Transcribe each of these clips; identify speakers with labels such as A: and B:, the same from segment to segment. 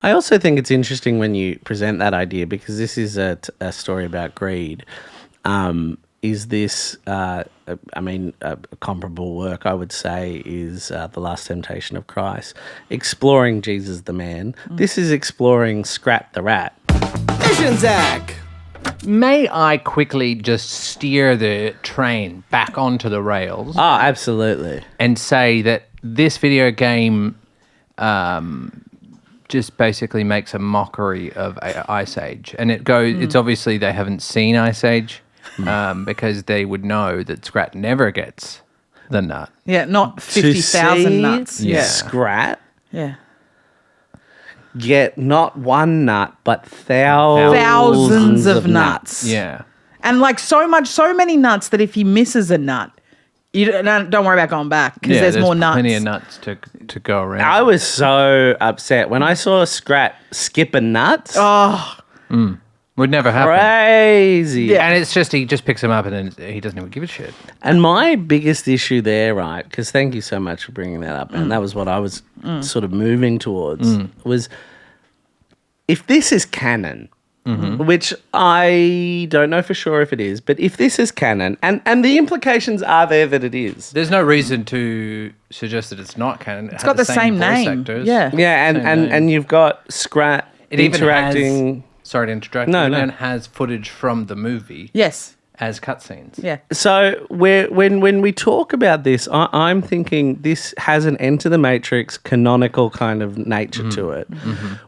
A: I also think it's interesting when you present that idea, because this is a story about greed. Is this, a comparable work, I would say, is The Last Temptation of Christ, exploring Jesus the man. This is exploring Scrat the rat.
B: Mish and Zach.
C: May I quickly just steer the train back onto the rails?
A: Oh, absolutely.
C: And say that this video game just basically makes a mockery of Ice Age. And it's obviously they haven't seen Ice Age because they would know that Scrat never gets the nut.
D: Yeah, not 50,000 nuts.
A: Yeah. Scrat
D: Yeah.
A: get not one nut, but thousands of nuts.
C: Yeah.
D: And like so many nuts that if he misses a nut, you don't worry about going back because there's more nuts.
C: Plenty of nuts to go around.
A: I was so upset when I saw Scrat skip a nut.
D: Oh,
C: Would never happen.
A: Crazy.
D: Yeah.
C: And it's just he just picks him up and then he doesn't even give a shit.
A: And my biggest issue there, right, because thank you so much for bringing that up, and that was what I was sort of moving towards, was if this is canon, which I don't know for sure if it is, but if this is canon, and the implications are there that it is.
C: There's no reason to suggest that it's not canon.
D: it's got the same
C: voice
D: name.
C: actors.
D: Yeah.
A: Yeah,
C: Same name.
A: and you've got Scrat
C: It even
A: interacting.
C: sorry to interrupt.
A: No,
C: it
A: no.
C: even has footage from the movie
D: Yes.
C: as cutscenes.
D: Yeah.
A: So when we talk about this, I'm thinking this has an Enter the Matrix canonical kind of nature to it,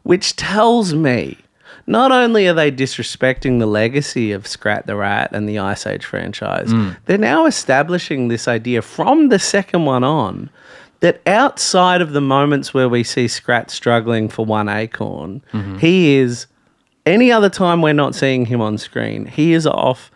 A: which tells me not only are they disrespecting the legacy of Scrat the Rat and the Ice Age franchise, they're now establishing this idea from the second one on that outside of the moments where we see Scrat struggling for one acorn, he is, any other time we're not seeing him on screen, he is off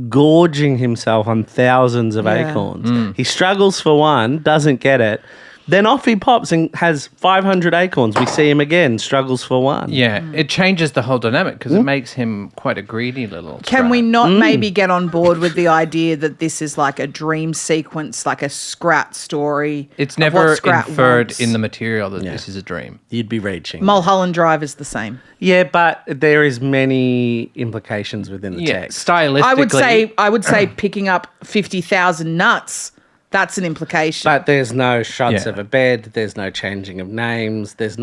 A: gorging himself on thousands of acorns. He struggles for one, doesn't get it. Then off he pops and has 500 acorns. We see him again, struggles for one.
C: Yeah, it changes the whole dynamic because it makes him quite a greedy little
D: Can we
C: Scrat.
D: not maybe get on board with the idea that this is like a dream sequence, like a Scrat story?
C: It's
D: of
C: never
D: what Scrat
C: inferred
D: wants?
C: in the material that this is a dream.
A: You'd be reaching.
D: Mulholland Drive is the same.
A: Yeah, but there is many implications within the
C: Yeah,
A: text.
C: stylistically.
D: I would say picking up 50,000 nuts. That's an implication.
A: But there's no shots
C: Yeah.
A: of a bed. There's no changing of names. There's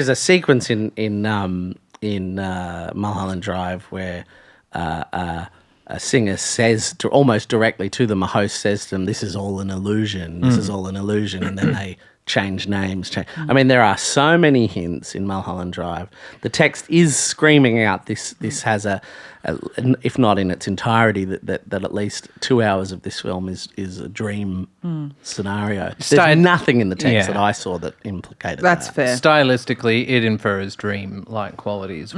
A: a sequence in Mulholland Drive where a singer says almost directly to them, a host says to them, "This is all an illusion. This is all an illusion," and then they change names. I mean, there are so many hints in Mulholland Drive. The text is screaming out this has a if not in its entirety, that at least 2 hours of this film is a dream scenario. There's nothing in the text that I saw that implicated
D: That's
A: that.
D: fair.
C: Stylistically, it infers dream-like qualities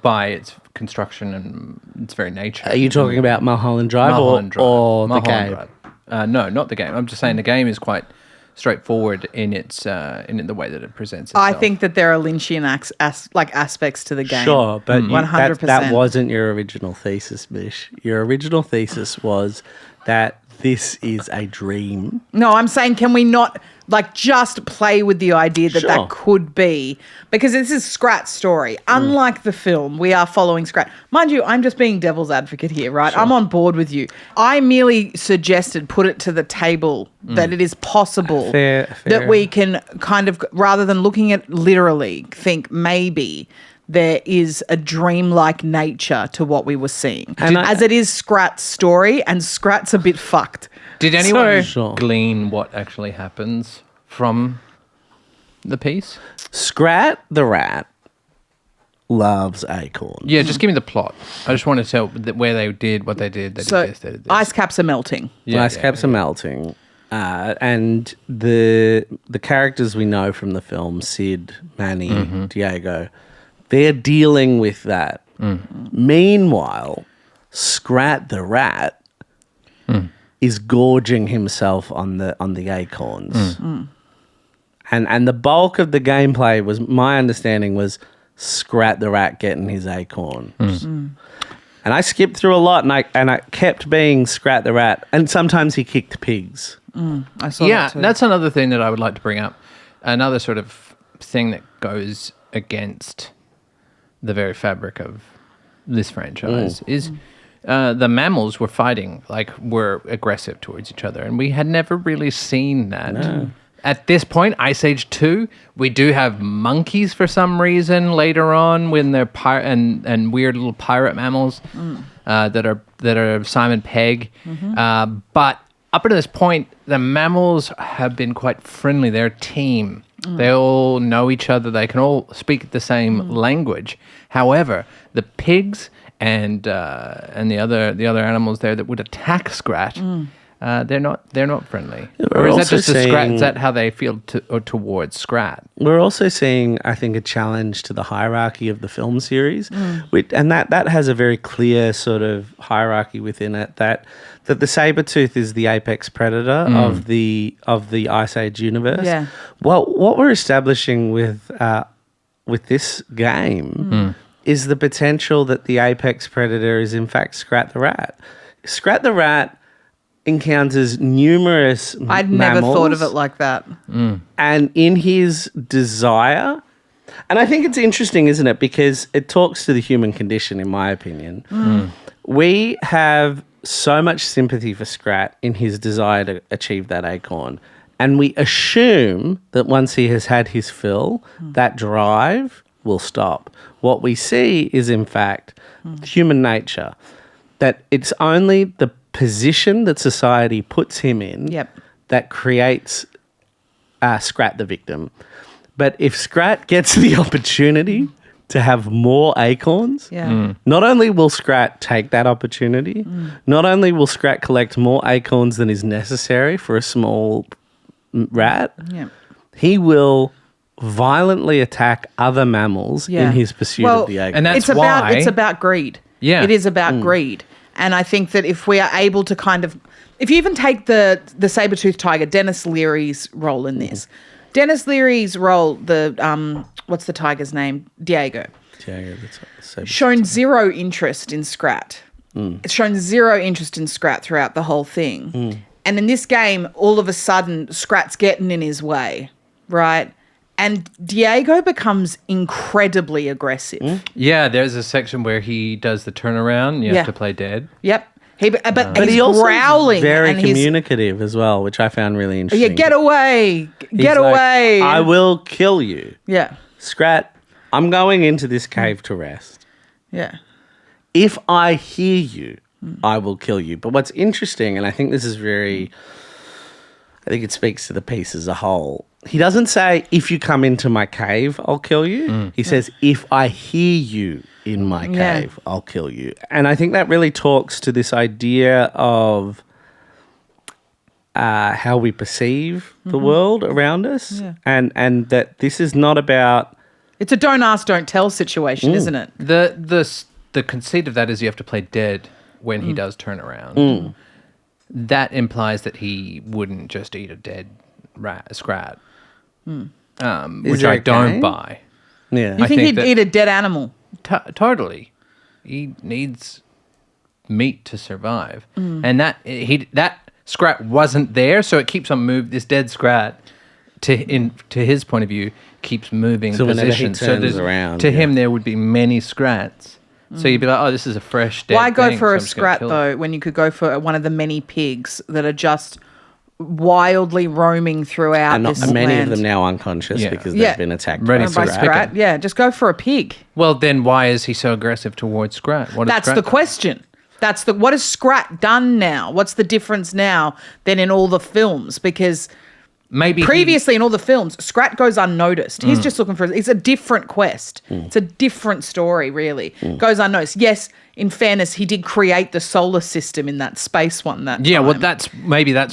C: by its construction and its very nature.
A: Are you talking about Mulholland Drive,
C: Mulholland Drive.
A: or the
C: Mulholland
A: game?
C: Drive. No, not the game. I'm just saying the game is quite straightforward in its in the way that it presents itself.
D: I think that there are Lynchian aspects to the game.
A: Sure, but
D: 100%.
A: that wasn't your original thesis, Mish. Your original thesis was that this is a dream.
D: No, I'm saying can we not just play with the idea that
A: Sure.
D: that could be, because this is Scrat's story. Unlike the film, we are following Scrat. Mind you, I'm just being devil's advocate here, right? Sure. I'm on board with you. I merely suggested put it to the table that it is possible
A: Fair.
D: that we can kind of, rather than looking at literally, think maybe there is a dreamlike nature to what we were seeing. As it is Scrat's story, and Scrat's a bit fucked.
C: Did anyone
A: Sure.
C: glean what actually happens from the piece?
A: Scrat the rat loves acorns.
C: Yeah, just give me the plot. I just want to tell where they did what they did. They
D: So
C: did this, they did this.
D: ice caps are melting.
A: Ice caps are melting. And the characters we know from the film, Sid, Manny, Diego, they're dealing with that. Meanwhile, Scrat the rat is gorging himself on the acorns. And the bulk of the gameplay was, my understanding was, Scrat the rat getting his acorns. And I skipped through a lot, and I kept being Scrat the rat, and sometimes he kicked pigs.
D: I saw
C: Yeah,
D: that too.
C: that's another thing that I would like to bring up. Another sort of thing that goes against the very fabric of this franchise is the mammals were fighting, were aggressive towards each other, and we had never really seen that.
A: No.
C: At this point, Ice Age 2, we do have monkeys for some reason later on when they're and weird little pirate mammals that are Simon Pegg. But up to this point, the mammals have been quite friendly. They're a team. They all know each other. They can all speak the same language. However, the pigs and the other animals there that would attack Scrat, they're not friendly. Or is that just a Scrat? Is that how they feel towards Scrat?
A: We're also seeing, I think, a challenge to the hierarchy of the film series, and that has a very clear sort of hierarchy within it. That the saber-tooth is the apex predator of the Ice Age universe.
D: Yeah.
A: Well, what we're establishing with this game is the potential that the apex predator is in fact Scrat the rat. Scrat the rat encounters numerous
D: I'd
A: mammals,
D: never thought of it like that.
A: and in his desire, and I think it's interesting, isn't it? Because it talks to the human condition, in my opinion. We have so much sympathy for Scrat in his desire to achieve that acorn. And we assume that once he has had his fill, that drive will stop. What we see is, in fact, human nature, that it's only the position that society puts him in that creates Scrat the victim. But if Scrat gets the opportunity to have more acorns, not only will Scrat take that opportunity, not only will Scrat collect more acorns than is necessary for a small rat, he will violently attack other mammals in his pursuit of the acorn.
C: And that's
D: it's about greed.
C: Yeah.
D: It is about greed. And I think that if we are able to kind of, if you even take the saber-toothed tiger, Denis Leary's role in this, Denis Leary's role, what's the tiger's name? Diego. Shown zero interest in Scrat. It's shown zero interest in Scrat throughout the whole thing. And in this game, all of a sudden, Scrat's getting in his way, right? And Diego becomes incredibly aggressive.
C: Yeah, there's a section where he does the turnaround. You have to play dead.
D: Yep. But
A: he
D: he's
A: also
D: growling.
A: is very
D: and
A: communicative as well, which I found really interesting.
D: Yeah, get away. Get
A: like,
D: away.
A: I will kill you.
D: Yeah.
A: Scrat, I'm going into this cave to rest.
D: Yeah.
A: If I hear you, I will kill you. But what's interesting, and I think this is I think it speaks to the piece as a whole. He doesn't say, if you come into my cave, I'll kill you. He says, if I hear you in my cave, I'll kill you. And I think that really talks to this idea of how we perceive the world around us. Yeah. And that this is not about...
D: It's a don't ask, don't tell situation, isn't it?
C: The conceit of that is you have to play dead when he does turn around. That implies that he wouldn't just eat a dead Scrat, which I don't buy.
A: Yeah.
D: You think he'd eat a dead animal?
C: Totally. He needs meat to survive. And that Scrat wasn't there, so it keeps on moving. This dead Scrat, to his point of view, keeps moving
A: so
C: positions.
A: Whenever he turns around.
C: To him, there would be many Scrats. So you'd be like, oh, this is a fresh dead
D: Why go
C: thing,
D: for
C: so
D: a
C: I'm just gonna
D: Scrat,
C: kill it.
D: though, when you could go for one of the many pigs that are just wildly roaming throughout
A: And
D: this
A: many
D: land?
A: of them now unconscious because they've been attacked
C: Ready
A: by
C: for
D: by
A: Scrat.
D: Scrat. Yeah, just go for a pig.
C: Well, then why is he so aggressive towards Scrat?
D: That's the question. What has Scrat done now? What's the difference now than in all the films? Because
C: Maybe
D: previously in all the films, Scrat goes unnoticed. He's just looking for... It's a different quest. It's a different story, really. Goes unnoticed. Yes, in fairness, he did create the solar system in that space one that time.
C: well, that's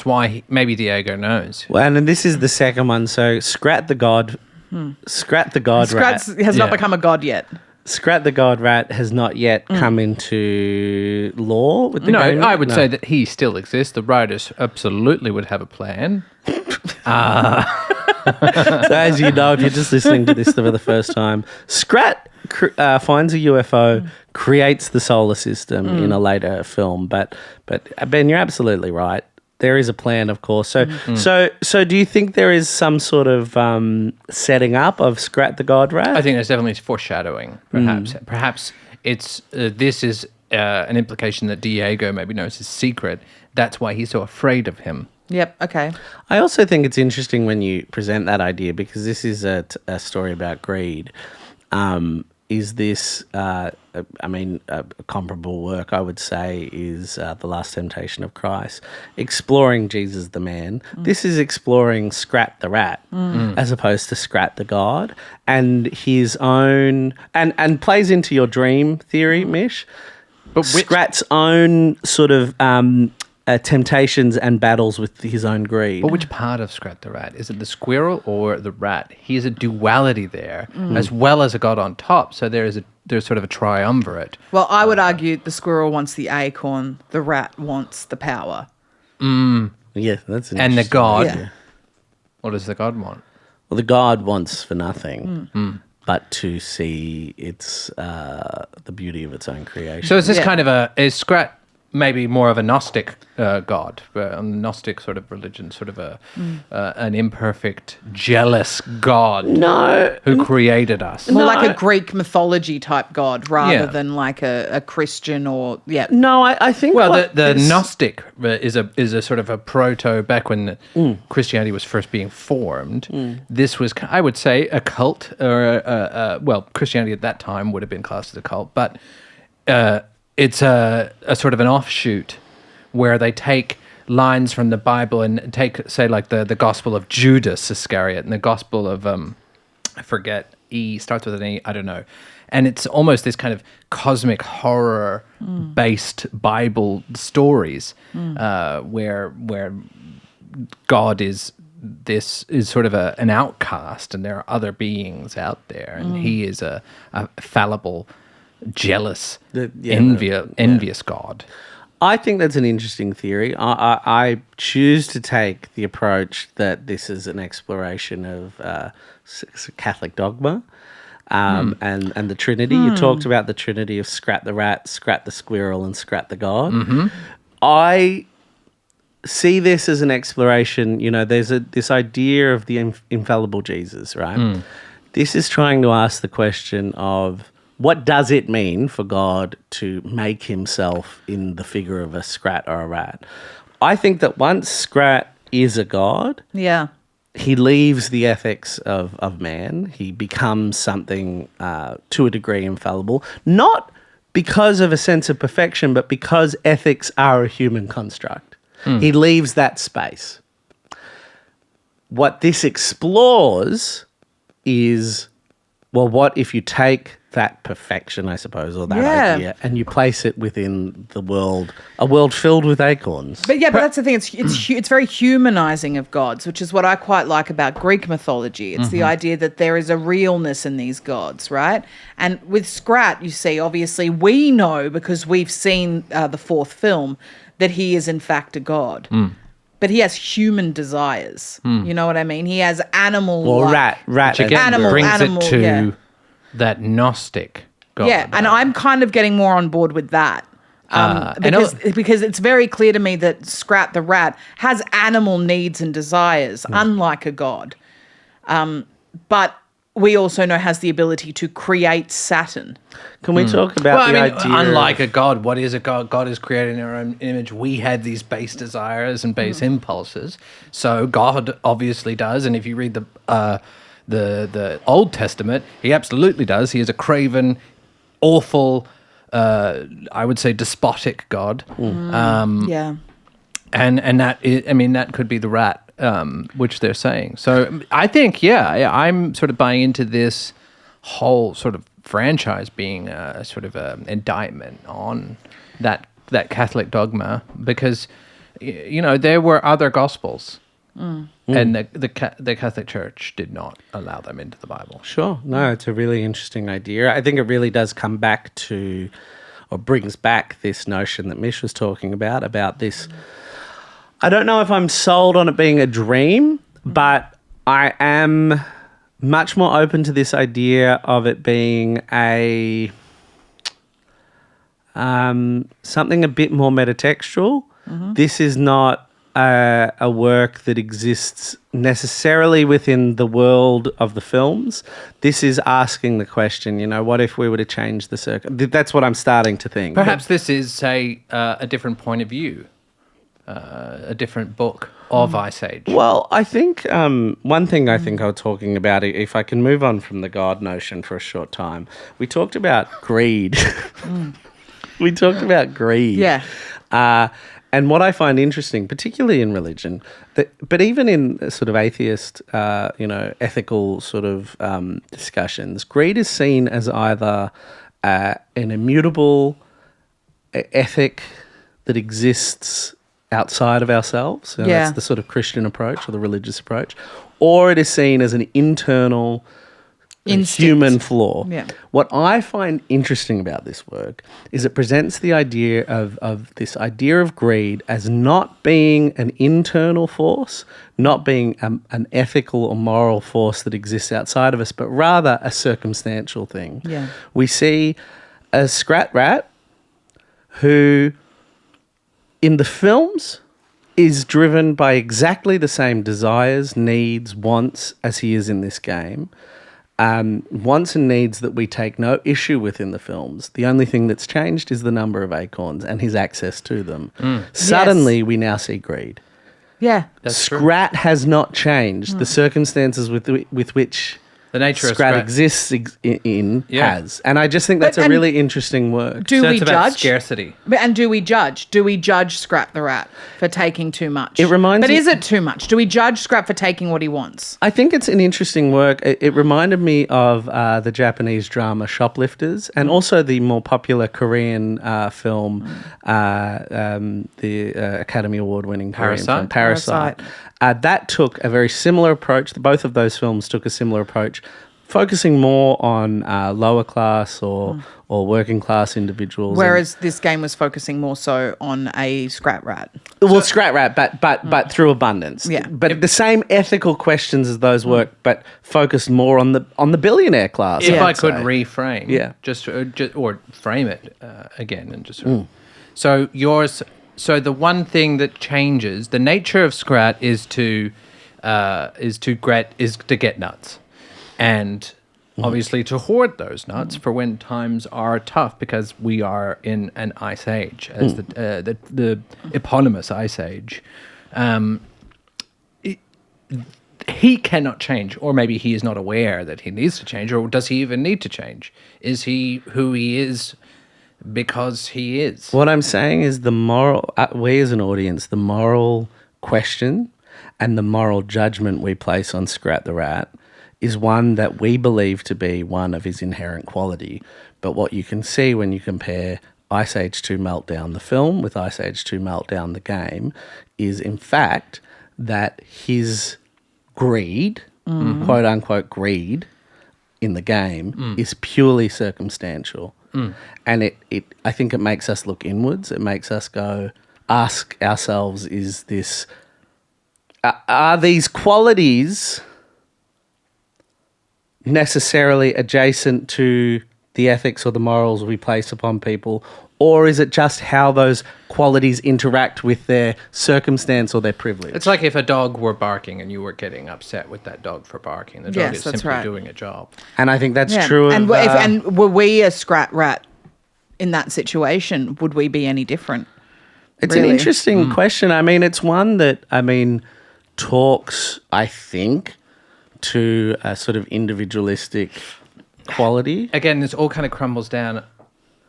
C: why maybe Diego knows.
A: Well, and this is the second one. So Scrat the God rat.
D: Has not become a god yet.
A: Scrat the God rat has not yet come into law with the
C: No,
A: game.
C: I would say that he still exists. The writers absolutely would have a plan.
A: So as you know, if you're just listening to this for the first time, Scrat finds a UFO, creates the solar system in a later film. But Ben, you're absolutely right. There is a plan, of course. So do you think there is some sort of setting up of Scrat the God Rat?
C: I think there's definitely foreshadowing, perhaps. Perhaps it's this is an implication that Diego maybe knows his secret. That's why he's so afraid of him.
D: Yep. Okay.
A: I also think it's interesting when you present that idea, because this is a story about greed. Is this, a comparable work, I would say, is The Last Temptation of Christ, exploring Jesus the man. This is exploring Scrat the rat as opposed to Scrat the God, and his own, and plays into your dream theory, Mish. But Scrat's own sort of temptations and battles with his own greed.
C: But which part of Scrat the rat? Is it the squirrel or the rat? He is a duality there, as well as a god on top. So there's sort of a triumvirate.
D: Well, I would argue the squirrel wants the acorn, the rat wants the power.
A: Yeah, that's an
C: And the
A: interesting
C: god,
A: idea.
C: what does the god want?
A: Well, the god wants for nothing, but to see its the beauty of its own creation.
C: So is this
D: Yeah.
C: kind of is Scrat maybe more of a Gnostic god, a Gnostic sort of religion, sort of an imperfect, jealous god who created us?
D: More like a Greek mythology type god rather
C: Yeah.
D: than like a Christian or, yeah.
A: No, I think.
C: Well,
A: what
C: the
A: this-
C: Gnostic is a sort of a proto, back when Christianity was first being formed. This was, I would say, a cult, or well, Christianity at that time would have been classed as a cult, but it's a sort of an offshoot where they take lines from the Bible and take, say, like the Gospel of Judas Iscariot and the Gospel of I forget, starts with an E, I don't know. And it's almost this kind of cosmic horror based Bible stories where God is sort of an outcast, and there are other beings out there, and he is a fallible, jealous, envious God.
A: I think that's an interesting theory. I choose to take the approach that this is an exploration of Catholic dogma and the Trinity. You talked about the Trinity of Scrat the rat, Scrat the squirrel, and Scrat the god. I see this as an exploration. You know, there's this idea of the infallible Jesus, right? This is trying to ask the question of, what does it mean for God to make himself in the figure of a Scrat or a rat? I think that once Scrat is a god,
D: Yeah.
A: he leaves the ethics of man. He becomes something to a degree infallible, not because of a sense of perfection, but because ethics are a human construct. He leaves that space. What this explores is, well, what if you take that perfection, I suppose, or that idea, and you place it within the world, a world filled with acorns?
D: But that's the thing. It's very humanizing of gods, which is what I quite like about Greek mythology. It's the idea that there is a realness in these gods, right? And with Scrat, you see, obviously, we know because we've seen the fourth film that he is in fact a god. But he has human desires. You know what I mean? He has animal.
A: Or rat.
C: Which again brings it to that Gnostic God.
D: Yeah, and I'm kind of getting more on board with that. Because it's very clear to me that Scrat the rat has animal needs and desires, unlike a god. But we also know has the ability to create Saturn.
A: Can we talk about the idea?
C: Unlike a god, what is a god? God is created in our own image. We had these base desires and base impulses. So God obviously does. And if you read the Old Testament, he absolutely does. He is a craven, awful, I would say despotic God.
D: Yeah.
C: And that is, I mean, that could be the rat, which they're saying. So I think, I'm sort of buying into this whole sort of franchise being a sort of an indictment on that Catholic dogma, because, you know, there were other gospels. And the Catholic Church did not allow them into the Bible.
A: Sure. No, it's a really interesting idea. I think it really does come back to, or brings back this notion that Mish was talking about this. I don't know if I'm sold on it being a dream, but I am much more open to this idea of it being a something a bit more metatextual. This is not a work that exists necessarily within the world of the films. This is asking the question, what if we were to change the That's what I'm starting to think.
C: Perhaps this is, say, a different point of view, a different book of Ice Age.
A: Well, I think one thing I think I was talking about, if I can move on from the God notion for a short time, we talked about greed. We talked about greed.
D: Yeah.
A: And what I find interesting, particularly in religion, but even in sort of atheist, ethical sort of discussions, greed is seen as either an immutable ethic that exists outside of ourselves. That's the sort of Christian approach or the religious approach. Or it is seen as an internal human flaw.
D: Yeah.
A: What I find interesting about this work is it presents the idea of this idea of greed as not being an internal force, not being an ethical or moral force that exists outside of us, but rather a circumstantial thing.
D: Yeah.
A: We see a Scrat rat who, in the films, is driven by exactly the same desires, needs, wants as he is in this game. Wants and needs that we take no issue with in the films. The only thing that's changed is the number of acorns and his access to them. Suddenly, we now see greed.
D: Yeah.
C: That's
A: Scrat has not changed. The circumstances with which
C: the nature of
A: Scrat
C: Scrat
A: exists has. And I just think that's a really interesting work.
D: Do we
C: it's about
D: judge?
C: scarcity.
D: And do we judge? Do we judge Scrat the rat for taking too much?
A: It reminds
D: But
A: me-
D: is it too much? Do we judge Scrat for taking what he wants?
A: I think it's an interesting work. It reminded me of the Japanese drama Shoplifters and also the more popular Korean film, the Academy Award-winning Korean film, Parasite. That took a very similar approach. Both of those films took a similar approach, focusing more on lower class or working class individuals.
D: Whereas this game was focusing more so on a Scrat rat.
A: Well, Scrat rat, but through abundance.
D: Yeah.
A: But the same ethical questions as those work, but focused more on the billionaire class.
C: If I
A: I'd
C: could
A: say.
C: reframe, just or frame it again, and just so yours. So the one thing that changes, the nature of Scrat is to get nuts, and obviously to hoard those nuts for when times are tough, because we are in an ice age, as the eponymous ice age. He cannot change, or maybe he is not aware that he needs to change, or does he even need to change? Is he who he is because he is?
A: What I'm saying is the moral, we as an audience, the moral question and the moral judgment we place on Scrat the rat is one that we believe to be one of his inherent quality. But what you can see when you compare Ice Age 2 Meltdown, the film, with Ice Age 2 Meltdown, the game, is in fact that his greed, quote unquote greed, in the game is purely circumstantial. And it I think it makes us look inwards. It makes us ask ourselves, is this, are these qualities necessarily adjacent to the ethics or the morals we place upon people, or is it just how those qualities interact with their circumstance or their privilege?
C: It's like if a dog were barking and you were getting upset with that dog for barking. The dog
D: Yes,
C: is
D: that's
C: simply
D: right.
C: doing a job.
A: And I think that's true of...
D: And were we a Scrat rat in that situation? Would we be any different?
A: It's
D: Really?
A: an interesting question. I mean, it's one that, talks, I think, to a sort of individualistic quality.
C: Again, this all kind of crumbles down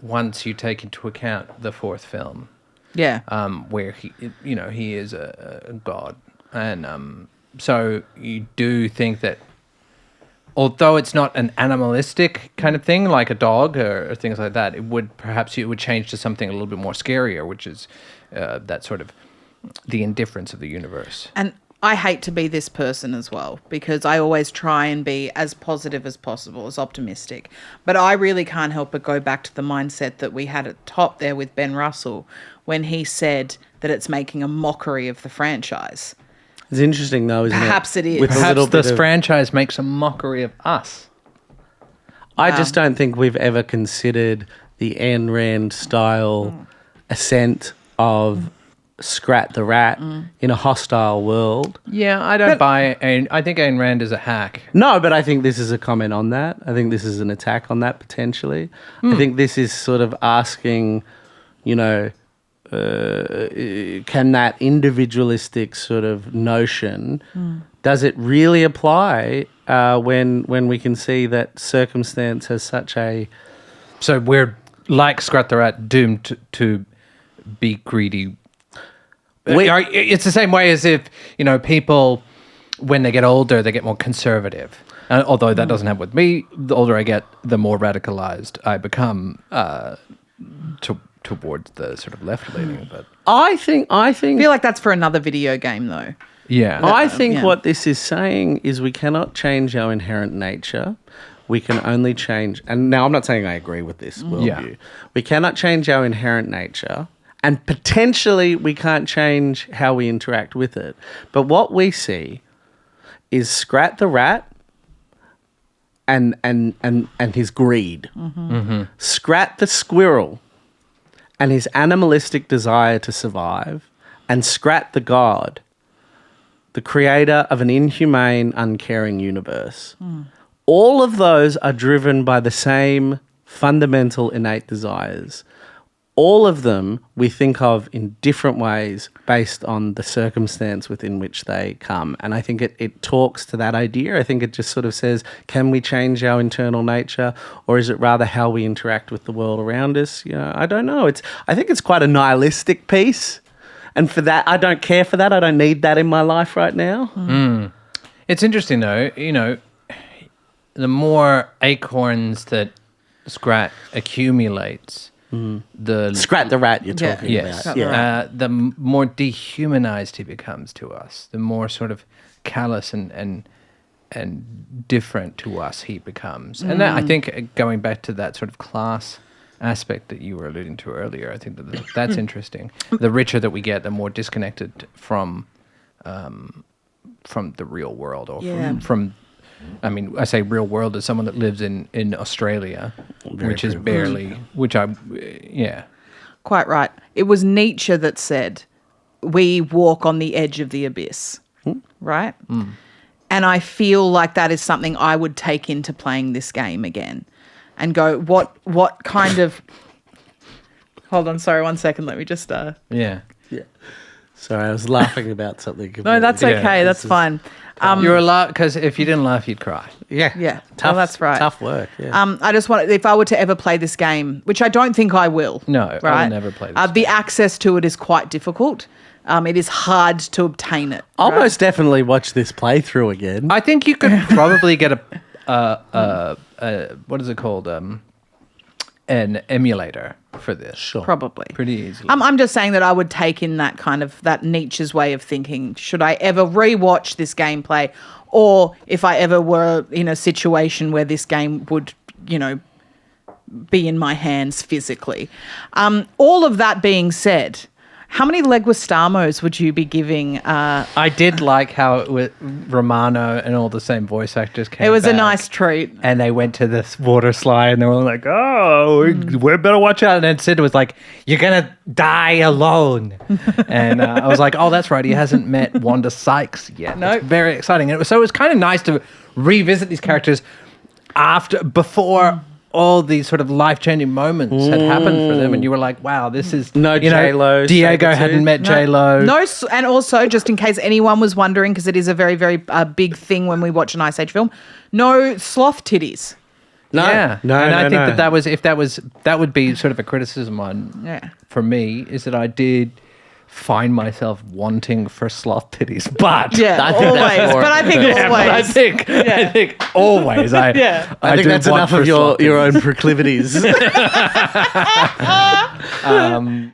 C: once you take into account the fourth film,
D: Yeah.
C: where he is a god, and so you do think that, although it's not an animalistic kind of thing like a dog or things like that, it would change to something a little bit more scarier, which is that sort of the indifference of the universe.
D: And I hate to be this person as well, because I always try and be as positive as possible, as optimistic. But I really can't help but go back to the mindset that we had at top there with Ben Russel when he said that it's making a mockery of the franchise.
A: It's interesting, though, isn't it?
D: Perhaps it is.
A: With a
C: Perhaps
A: little bit
C: this
A: of-
C: franchise makes a mockery of us.
A: I just don't think we've ever considered the Ayn Rand style ascent of Scrat the rat in a hostile world.
C: Yeah, I don't buy Ayn. I think Ayn Rand is a hack.
A: No, but I think this is a comment on that. I think this is an attack on that potentially. I think this is sort of asking, you know, can that individualistic sort of notion, does it really apply when we can see that circumstance has such a...
C: So we're like Scrat the rat, doomed to be greedy. It's the same way as if, you know, people, when they get older, they get more conservative. Although that doesn't happen with me. The older I get, the more radicalized I become towards the sort of left-leaning. But
A: I feel
D: like that's for another video game, though.
C: Yeah.
A: I think what this is saying is we cannot change our inherent nature. We can only change, and now I'm not saying I agree with this worldview. We cannot change our inherent nature, and potentially we can't change how we interact with it. But what we see is Scrat the rat and his greed. Scrat the squirrel and his animalistic desire to survive, and Scrat the god, the creator of an inhumane, uncaring universe. All of those are driven by the same fundamental innate desires. All of them we think of in different ways based on the circumstance within which they come. And I think it talks to that idea. I think it just sort of says, can we change our internal nature, or is it rather how we interact with the world around us? You know, I don't know. I think it's quite a nihilistic piece. And for that, I don't care for that. I don't need that in my life right now.
C: It's interesting, though, you know, the more acorns that Scrat accumulates, the
A: Scrat the rat you're talking about.
C: The more dehumanized he becomes to us, the more sort of callous and different to us he becomes. And that, I think, going back to that sort of class aspect that you were alluding to earlier, I think that's interesting. The richer that we get, the more disconnected from the real world, or from I mean, I say real world as someone that lives in Australia, which is barely,
D: Quite right. It was Nietzsche that said, we walk on the edge of the abyss, right? And I feel like that is something I would take into playing this game again and go, what kind of... Hold on, sorry, 1 second. Let me just...
C: Yeah.
A: Sorry, I was laughing about something.
D: No, that's okay. That's fine.
C: You're a laugh, because if you didn't laugh, you'd cry.
D: Yeah.
A: Tough,
D: well, that's right.
A: Tough work. Yeah.
D: I just want, if I were to ever play this game, which I don't think I will.
C: No,
D: right?
C: I will never play this
D: The access to it is quite difficult. It is hard to obtain it.
A: I'll most definitely watch this playthrough again.
C: I think you could probably get a what is it called? An emulator for this.
A: Sure.
D: Probably.
C: Pretty easily.
D: I'm just saying that I would take in that kind of, that Nietzsche's way of thinking. Should I ever rewatch this gameplay, or if I ever were in a situation where this game would, you know, be in my hands physically. All of that being said, how many Leguizamos would you be giving?
C: I did like how it was Romano and all the same voice actors came.
D: It was
C: back,
D: a nice treat.
C: and they went to this water slide, and they were like, "Oh, we better watch out." And then Sid was like, "You're gonna die alone," and I was like, "Oh, that's right. He hasn't met Wanda Sykes yet."
D: No.
C: It's very exciting, and so it was kind of nice to revisit these characters before all these sort of life-changing moments had happened for them, and you were like, wow, this is...
A: No J-Lo.
C: Diego hadn't met J-Lo.
D: No, and also, just in case anyone was wondering, because it is a very, very big thing when we watch an Ice Age film, no sloth titties.
A: No.
C: Yeah.
A: No,
C: and I think
A: no.
C: that would be sort of a criticism for me, is that I did find myself wanting for sloth titties, but
D: I think always. But I think always.
C: I think always. I
A: think that's enough of your own proclivities.